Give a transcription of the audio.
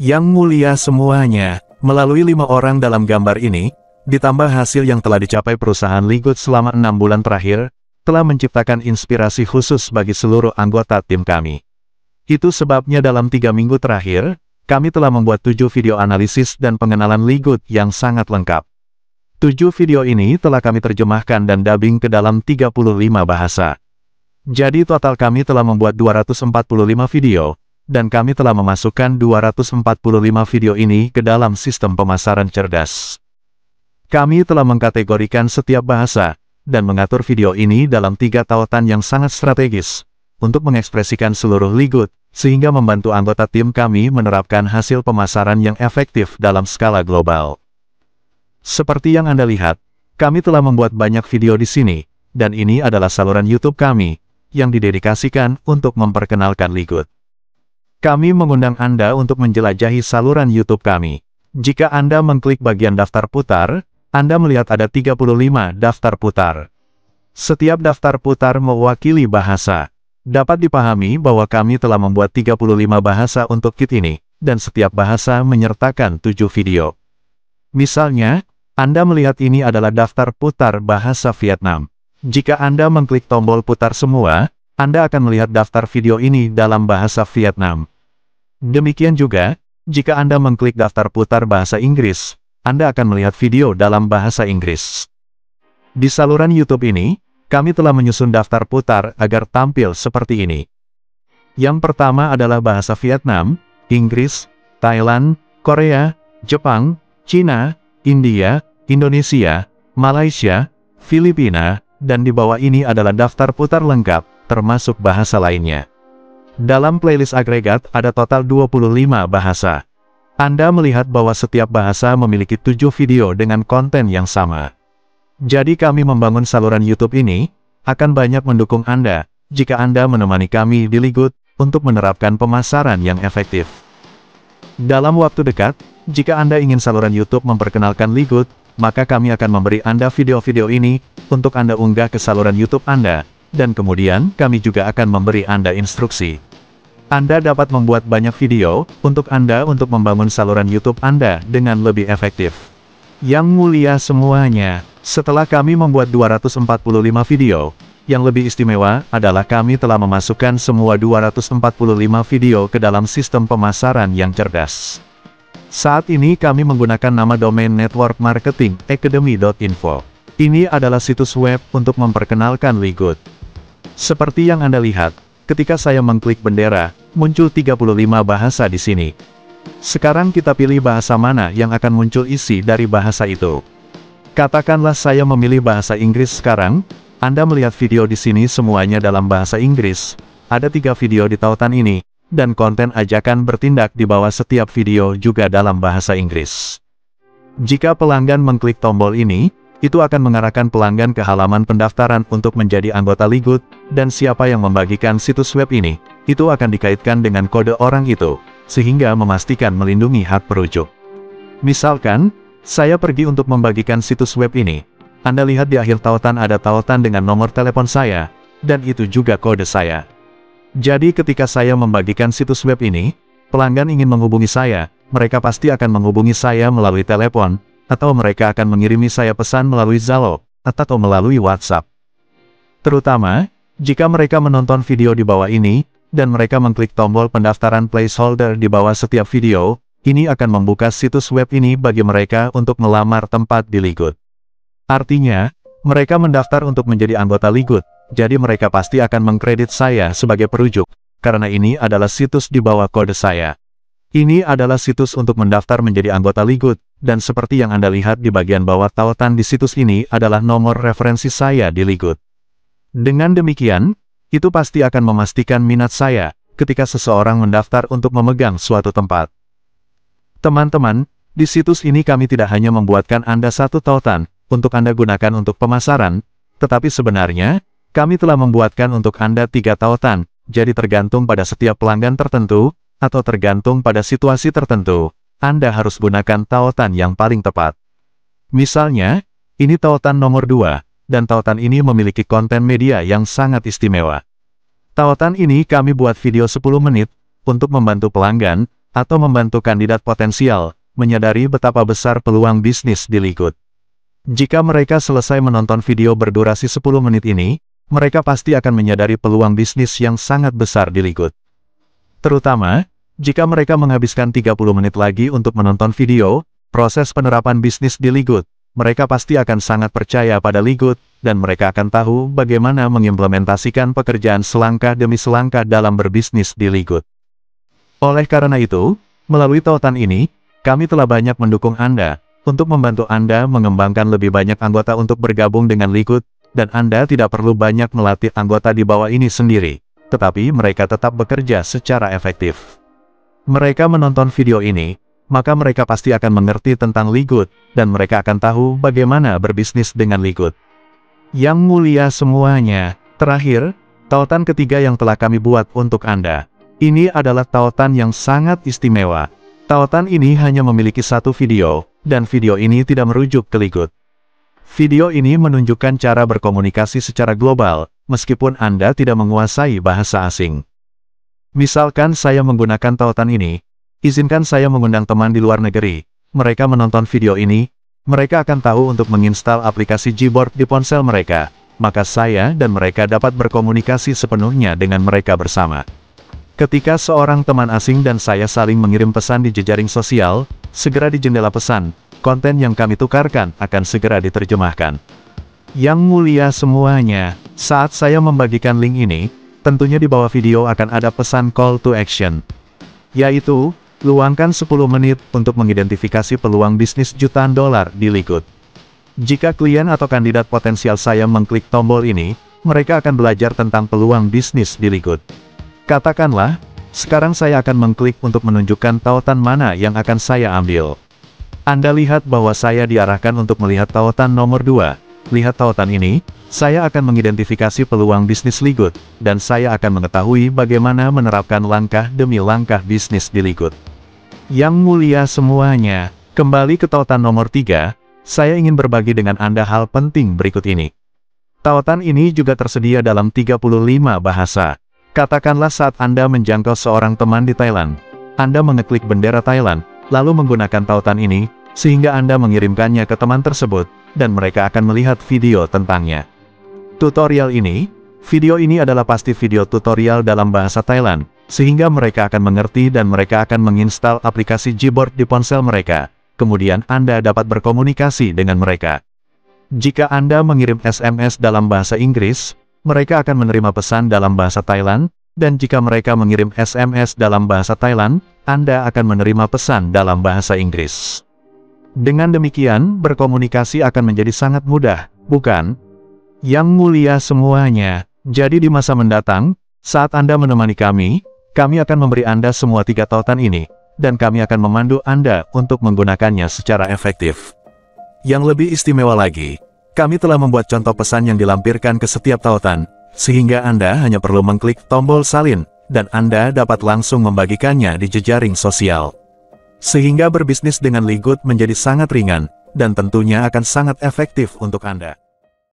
Yang mulia semuanya, melalui 5 orang dalam gambar ini, ditambah hasil yang telah dicapai perusahaan Ligut selama 6 bulan terakhir, telah menciptakan inspirasi khusus bagi seluruh anggota tim kami. Itu sebabnya dalam 3 minggu terakhir, kami telah membuat 7 video analisis dan pengenalan Ligut yang sangat lengkap. 7 video ini telah kami terjemahkan dan dubbing ke dalam 35 bahasa. Jadi total kami telah membuat 245 video, dan kami telah memasukkan 245 video ini ke dalam sistem pemasaran cerdas. Kami telah mengkategorikan setiap bahasa, dan mengatur video ini dalam 3 tautan yang sangat strategis, untuk mengekspresikan seluruh Ligut, sehingga membantu anggota tim kami menerapkan hasil pemasaran yang efektif dalam skala global. Seperti yang Anda lihat, kami telah membuat banyak video di sini, dan ini adalah saluran YouTube kami, yang didedikasikan untuk memperkenalkan Ligut. Kami mengundang Anda untuk menjelajahi saluran YouTube kami. Jika Anda mengklik bagian daftar putar, Anda melihat ada 35 daftar putar. Setiap daftar putar mewakili bahasa. Dapat dipahami bahwa kami telah membuat 35 bahasa untuk kit ini, dan setiap bahasa menyertakan 7 video. Misalnya, Anda melihat ini adalah daftar putar bahasa Vietnam. Jika Anda mengklik tombol putar semua, Anda akan melihat daftar video ini dalam bahasa Vietnam. Demikian juga, jika Anda mengklik daftar putar bahasa Inggris, Anda akan melihat video dalam bahasa Inggris. Di saluran YouTube ini, kami telah menyusun daftar putar agar tampil seperti ini. Yang pertama adalah bahasa Vietnam, Inggris, Thailand, Korea, Jepang, Cina, India, Indonesia, Malaysia, Filipina, dan di bawah ini adalah daftar putar lengkap, termasuk bahasa lainnya. Dalam playlist agregat ada total 25 bahasa. Anda melihat bahwa setiap bahasa memiliki 7 video dengan konten yang sama. Jadi kami membangun saluran YouTube ini, akan banyak mendukung Anda, jika Anda menemani kami di Ligut, untuk menerapkan pemasaran yang efektif. Dalam waktu dekat, jika Anda ingin saluran YouTube memperkenalkan Ligut, maka kami akan memberi Anda video-video ini, untuk Anda unggah ke saluran YouTube Anda, dan kemudian kami juga akan memberi Anda instruksi. Anda dapat membuat banyak video, untuk Anda untuk membangun saluran YouTube Anda dengan lebih efektif. Yang mulia semuanya, setelah kami membuat 245 video, yang lebih istimewa adalah kami telah memasukkan semua 245 video ke dalam sistem pemasaran yang cerdas. Saat ini kami menggunakan nama domain Network Marketing Academy.info. Ini adalah situs web untuk memperkenalkan Ligut. Seperti yang Anda lihat, ketika saya mengklik bendera, muncul 35 bahasa di sini. Sekarang kita pilih bahasa mana yang akan muncul isi dari bahasa itu. Katakanlah saya memilih bahasa Inggris sekarang, Anda melihat video di sini semuanya dalam bahasa Inggris. Ada 3 video di tautan ini, dan konten ajakan bertindak di bawah setiap video juga dalam bahasa Inggris. Jika pelanggan mengklik tombol ini, itu akan mengarahkan pelanggan ke halaman pendaftaran untuk menjadi anggota Ligut, dan siapa yang membagikan situs web ini, itu akan dikaitkan dengan kode orang itu, sehingga memastikan melindungi hak perujuk. Misalkan, saya pergi untuk membagikan situs web ini. Anda lihat di akhir tautan ada tautan dengan nomor telepon saya, dan itu juga kode saya. Jadi ketika saya membagikan situs web ini, pelanggan ingin menghubungi saya, mereka pasti akan menghubungi saya melalui telepon, atau mereka akan mengirimi saya pesan melalui Zalo, atau melalui WhatsApp. Terutama, jika mereka menonton video di bawah ini, dan mereka mengklik tombol pendaftaran placeholder di bawah setiap video, ini akan membuka situs web ini bagi mereka untuk melamar tempat di Ligut. Artinya, mereka mendaftar untuk menjadi anggota Ligut, jadi mereka pasti akan mengkredit saya sebagai perujuk, karena ini adalah situs di bawah kode saya. Ini adalah situs untuk mendaftar menjadi anggota Ligut, dan seperti yang Anda lihat di bagian bawah tautan di situs ini adalah nomor referensi saya di Ligut. Dengan demikian, itu pasti akan memastikan minat saya, ketika seseorang mendaftar untuk memegang suatu tempat. Teman-teman, di situs ini kami tidak hanya membuatkan Anda satu tautan, untuk Anda gunakan untuk pemasaran, tetapi sebenarnya, kami telah membuatkan untuk Anda 3 tautan, jadi tergantung pada setiap pelanggan tertentu, atau tergantung pada situasi tertentu, Anda harus gunakan tautan yang paling tepat. Misalnya, ini tautan nomor 2, dan tautan ini memiliki konten media yang sangat istimewa. Tautan ini kami buat video 10 menit, untuk membantu pelanggan, atau membantu kandidat potensial menyadari betapa besar peluang bisnis di Likud. Jika mereka selesai menonton video berdurasi 10 menit ini, mereka pasti akan menyadari peluang bisnis yang sangat besar di Likud. Terutama, jika mereka menghabiskan 30 menit lagi untuk menonton video proses penerapan bisnis di Likud, mereka pasti akan sangat percaya pada Likud, dan mereka akan tahu bagaimana mengimplementasikan pekerjaan selangkah demi selangkah dalam berbisnis di Likud. Oleh karena itu, melalui tautan ini, kami telah banyak mendukung Anda, untuk membantu Anda mengembangkan lebih banyak anggota untuk bergabung dengan Likud, dan Anda tidak perlu banyak melatih anggota di bawah ini sendiri, tetapi mereka tetap bekerja secara efektif. Mereka menonton video ini, maka mereka pasti akan mengerti tentang Likud, dan mereka akan tahu bagaimana berbisnis dengan Likud. Yang mulia semuanya, terakhir, tautan ketiga yang telah kami buat untuk Anda. Ini adalah tautan yang sangat istimewa. Tautan ini hanya memiliki satu video, dan video ini tidak merujuk ke Likud. Video ini menunjukkan cara berkomunikasi secara global, meskipun Anda tidak menguasai bahasa asing. Misalkan saya menggunakan tautan ini, izinkan saya mengundang teman di luar negeri, mereka menonton video ini, mereka akan tahu untuk menginstal aplikasi Gboard di ponsel mereka, maka saya dan mereka dapat berkomunikasi sepenuhnya dengan mereka bersama. Ketika seorang teman asing dan saya saling mengirim pesan di jejaring sosial, segera di jendela pesan, konten yang kami tukarkan akan segera diterjemahkan. Yang mulia semuanya, saat saya membagikan link ini, tentunya di bawah video akan ada pesan call to action, yaitu, luangkan 10 menit untuk mengidentifikasi peluang bisnis jutaan dolar di Likud. Jika klien atau kandidat potensial saya mengklik tombol ini, mereka akan belajar tentang peluang bisnis di Likud. Katakanlah, sekarang saya akan mengklik untuk menunjukkan tautan mana yang akan saya ambil. Anda lihat bahwa saya diarahkan untuk melihat tautan nomor 2. Lihat tautan ini, saya akan mengidentifikasi peluang bisnis Likud, dan saya akan mengetahui bagaimana menerapkan langkah demi langkah bisnis di Likud. Yang mulia semuanya, kembali ke tautan nomor 3, saya ingin berbagi dengan Anda hal penting berikut ini. Tautan ini juga tersedia dalam 35 bahasa. Katakanlah saat Anda menjangkau seorang teman di Thailand, Anda mengeklik bendera Thailand, lalu menggunakan tautan ini, sehingga Anda mengirimkannya ke teman tersebut, dan mereka akan melihat video tentangnya. Video ini adalah pasti video tutorial dalam bahasa Thailand, sehingga mereka akan mengerti dan mereka akan menginstal aplikasi Gboard di ponsel mereka. Kemudian Anda dapat berkomunikasi dengan mereka. Jika Anda mengirim SMS dalam bahasa Inggris, mereka akan menerima pesan dalam bahasa Thailand, dan jika mereka mengirim SMS dalam bahasa Thailand, Anda akan menerima pesan dalam bahasa Inggris. Dengan demikian, berkomunikasi akan menjadi sangat mudah, bukan? Yang mulia semuanya, jadi di masa mendatang, saat Anda menemani kami akan memberi Anda semua 3 tautan ini, dan kami akan memandu Anda untuk menggunakannya secara efektif. Yang lebih istimewa lagi, kami telah membuat contoh pesan yang dilampirkan ke setiap tautan, sehingga Anda hanya perlu mengklik tombol salin, dan Anda dapat langsung membagikannya di jejaring sosial. Sehingga berbisnis dengan Likud menjadi sangat ringan, dan tentunya akan sangat efektif untuk Anda.